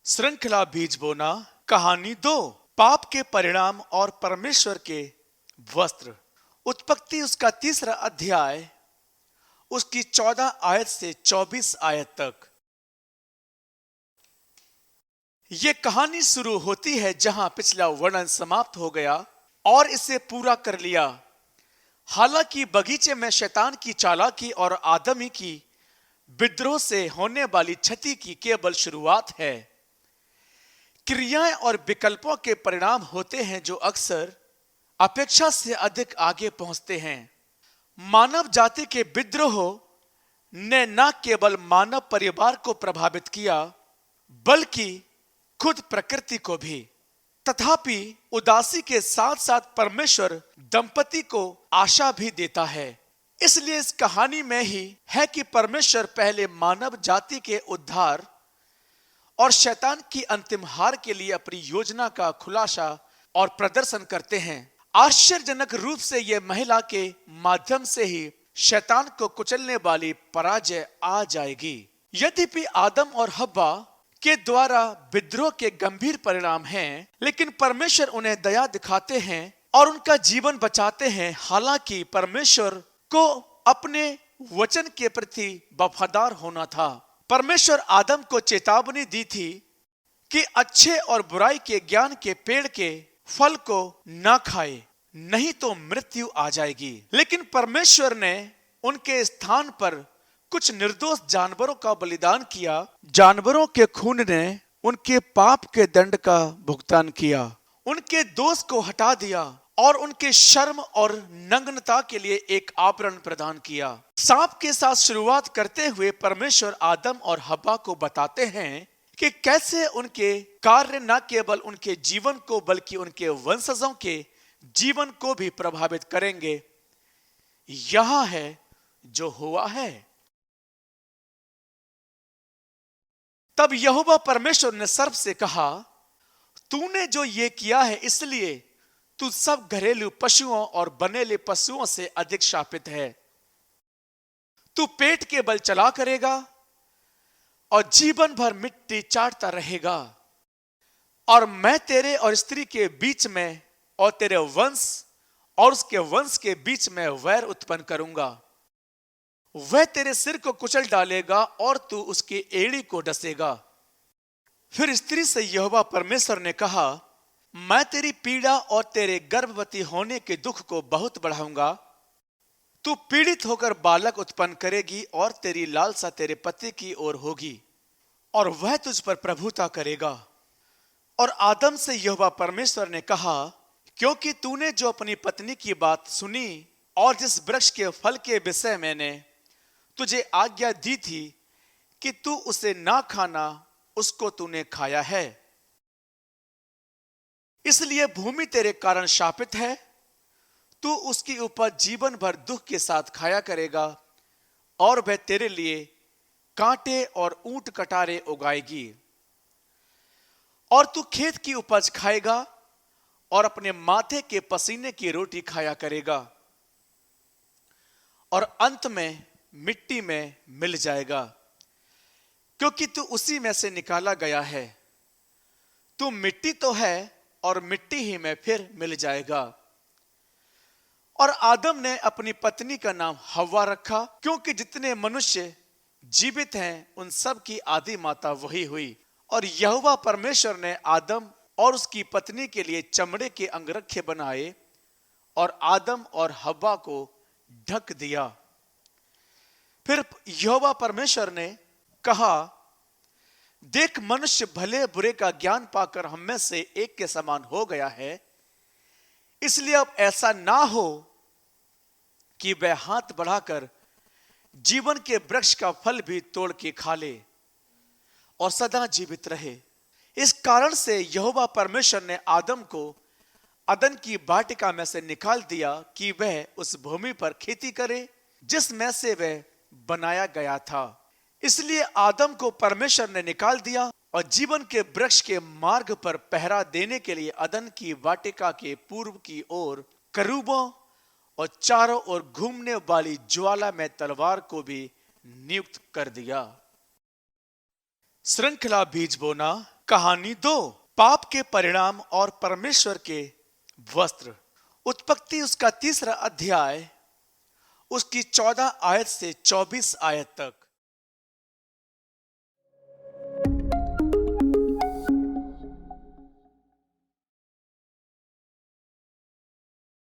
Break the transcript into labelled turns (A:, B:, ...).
A: श्रृंखला बीज बोना कहानी 2। पाप के परिणाम और परमेश्वर के वस्त्र। उत्पत्ति उसका 3रा अध्याय, उसकी 14 आयत से 24 आयत तक। ये कहानी शुरू होती है जहां पिछला वर्णन समाप्त हो गया और इसे पूरा कर लिया। हालांकि बगीचे में शैतान की चालाकी और आदमी की विद्रोह से होने वाली क्षति की केवल शुरुआत है। क्रियाएं और विकल्पों के परिणाम होते हैं जो अक्सर अपेक्षा से अधिक आगे पहुंचते हैं। मानव जाति के विद्रोह ने न केवल मानव परिवार को प्रभावित किया बल्कि खुद प्रकृति को भी। तथापि उदासी के साथ साथ परमेश्वर दंपति को आशा भी देता है। इसलिए इस कहानी में ही है कि परमेश्वर पहले मानव जाति के उद्धार और शैतान की अंतिम हार के लिए अपनी योजना का खुलासा और प्रदर्शन करते हैं। आश्चर्यजनक रूप से यह महिला के माध्यम से ही शैतान को कुचलने वाली पराजय आ जाएगी। यद्यपि आदम और हव्वा के द्वारा विद्रोह के गंभीर परिणाम हैं, लेकिन परमेश्वर उन्हें दया दिखाते हैं और उनका जीवन बचाते हैं। हालांकि परमेश्वर को अपने वचन के प्रति वफादार होना था। परमेश्वर आदम को चेतावनी दी थी कि अच्छे और बुराई के ज्ञान के पेड़ के फल को न खाए, नहीं तो मृत्यु आ जाएगी। लेकिन परमेश्वर ने उनके स्थान पर कुछ निर्दोष जानवरों का बलिदान किया। जानवरों के खून ने उनके पाप के दंड का भुगतान किया, उनके दोष को हटा दिया और उनके शर्म और नग्नता के लिए एक आवरण प्रदान किया। सांप के साथ शुरुआत करते हुए परमेश्वर आदम और हव्वा को बताते हैं कि कैसे उनके कार्य न केवल उनके जीवन को बल्कि उनके वंशजों के जीवन को भी प्रभावित करेंगे। यह है जो हुआ है। तब यहोवा परमेश्वर ने सर्प से कहा, तूने जो ये किया है इसलिए तू सब घरेलू पशुओं और बनेले पशुओं से अधिक शापित है। तू पेट के बल चला करेगा और जीवन भर मिट्टी चाटता रहेगा। और मैं तेरे और स्त्री के बीच में और तेरे वंश और उसके वंश के बीच में वैर उत्पन्न करूंगा। वह तेरे सिर को कुचल डालेगा और तू उसकी एड़ी को डसेगा। फिर स्त्री से यहोवा परमेश्वर ने कहा, मैं तेरी पीड़ा और तेरे गर्भवती होने के दुख को बहुत बढ़ाऊंगा। तू पीड़ित होकर बालक उत्पन्न करेगी और तेरी लालसा तेरे पति की ओर होगी और वह तुझ पर प्रभुता करेगा। और आदम से यहोवा परमेश्वर ने कहा, क्योंकि तूने जो अपनी पत्नी की बात सुनी और जिस वृक्ष के फल के विषय मैंने तुझे आज्ञा दी थी कि तू उसे ना खाना, उसको तूने खाया है। इसलिए भूमि तेरे कारण शापित है। तू उसकी उपज जीवन भर दुख के साथ खाया करेगा और वह तेरे लिए कांटे और ऊंट कटारे उगाएगी। और तू खेत की उपज खाएगा और अपने माथे के पसीने की रोटी खाया करेगा और अंत में मिट्टी में मिल जाएगा, क्योंकि तू उसी में से निकाला गया है। तू मिट्टी तो है और मिट्टी ही में फिर मिल जाएगा। और आदम ने अपनी पत्नी का नाम हव्वा रखा, क्योंकि जितने मनुष्य जीवित हैं उन सब की आदि माता वही हुई। और यहोवा परमेश्वर ने आदम और उसकी पत्नी के लिए चमड़े के अंगरखे बनाए और आदम और हव्वा को ढक दिया। फिर यहोवा परमेश्वर ने कहा, देख, मनुष्य भले बुरे का ज्ञान पाकर हम में से एक के समान हो गया है। इसलिए अब ऐसा ना हो कि वह हाथ बढ़ाकर जीवन के वृक्ष का फल भी तोड़ के खा ले और सदा जीवित रहे। इस कारण से यहोवा परमेश्वर ने आदम को अदन की वाटिका में से निकाल दिया कि वह उस भूमि पर खेती करे जिसमें से वह बनाया गया था। इसलिए आदम को परमेश्वर ने निकाल दिया और जीवन के वृक्ष के मार्ग पर पहरा देने के लिए अदन की वाटिका के पूर्व की ओर करूबों और चारों ओर घूमने वाली ज्वाला में तलवार को भी नियुक्त कर दिया। श्रृंखला बीज बोना कहानी 2, पाप के परिणाम और परमेश्वर के वस्त्र। उत्पत्ति उसका 3 अध्याय उसकी 14 आयत से 24 आयत तक।